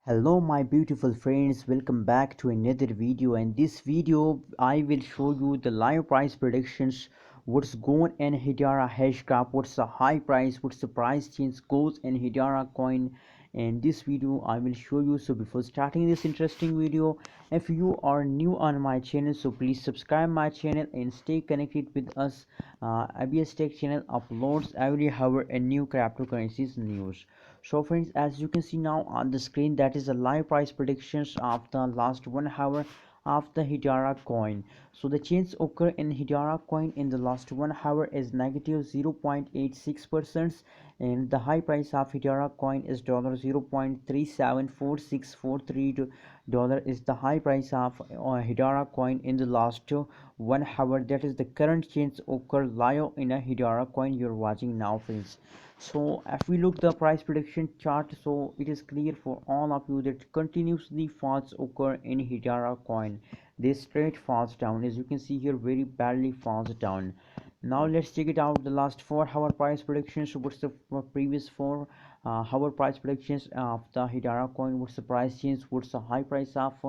Hello my beautiful friends, welcome back to another video. And this video I will show you the live price predictions, what's going in Hedera hashgraph, what's the high price, what's the price change goes in Hedera coin. And this video I will show you. So before starting this interesting video, if you are new on my channel, so please subscribe my channel and stay connected with us. ABS Tech channel uploads every hour a new cryptocurrencies news. So friends, as you can see now on the screen, that is the live price predictions of the last 1 hour of the Hedera coin. So the change occur in Hedera coin in the last 1 hour is negative 0.86%, and the high price of Hedera coin is $0.374643 is the high price of Hedera coin in the last 1 hour. That is the current change occur live in a Hedera coin you're watching now, friends. So if we look the price prediction chart, so it is clear for all of you that continuously falls occur in Hedera coin. They straight falls down, as you can see here, very badly falls down. Now let's check it out the last 4 hour price predictions. What's the previous 4 hour price predictions of the Hedera coin? What's the price change? What's the high price of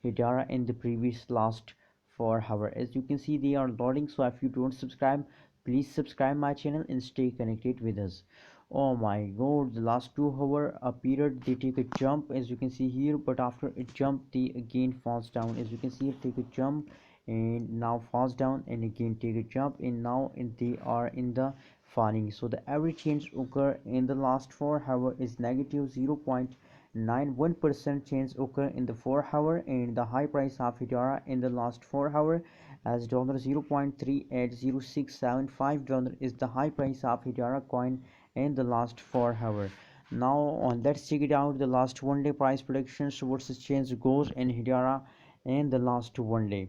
Hedera in the previous last 4 hour? As you can see, they are loading. So if you don't subscribe, please subscribe my channel and stay connected with us. Oh my god, the last 2 hour period they take a jump, as you can see here, but after a jump they again falls down. As you can see here, take a jump and now falls down and again take a jump, and now they are in the falling. So the average change occur in the last 4 hour is negative 0.91% change occur in the 4 hour, and the high price of Hedera in the last 4 hour as $0.380675 is the high price of Hedera coin in the last 4 hour. Now let's check it out the last 1 day price predictions. What's the change goes in Hedera in the last 1 day.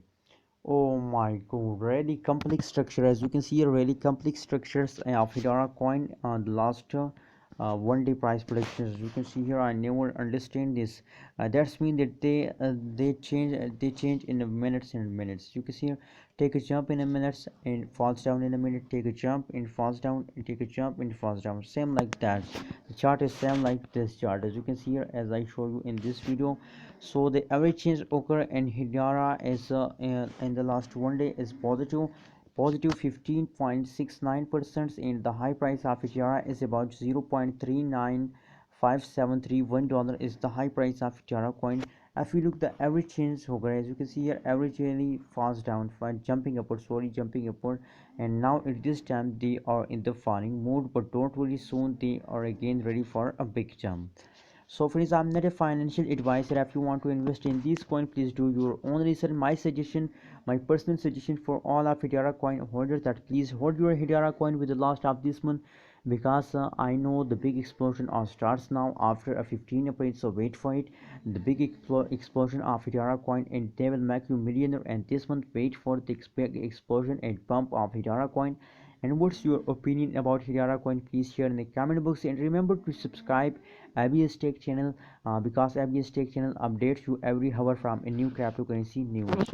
Oh my god, really complex structure. As you can see, really complex structures of Hedera coin on the last 1 day price predictions. You can see here, I never understand this. That's mean that they change in a minutes and minutes. You can see here, take a jump in a minute and falls down in a minute, take a jump and falls down, and take a jump and falls down, same like that. The chart is same like this chart, as you can see here, as I show you in this video. So the average change occur in Hedera is in the last 1 day is positive 15.69%, and the high price of Hedera is about $0.395731 is the high price of Hedera coin. If you look the average change occur, as you can see here, average really falls down for jumping upward, and now at this time they are in the falling mode, but don't worry, soon they are again ready for a big jump. So friends, I'm not a financial advisor. If you want to invest in this coin, please do your own research. My suggestion, my personal suggestion for all of Hedera coin holders, that please hold your Hedera coin with the last of this month, because I know the big explosion starts now after a 15 April. So wait for it, the big explosion of Hedera coin, and they will make you millionaire. And this month, wait for the explosion and pump of Hedera coin. And what's your opinion about Hedera coin? Please share in the comment box, and remember to subscribe ABS Tech channel, because ABS Tech channel updates you every hour from a new cryptocurrency news.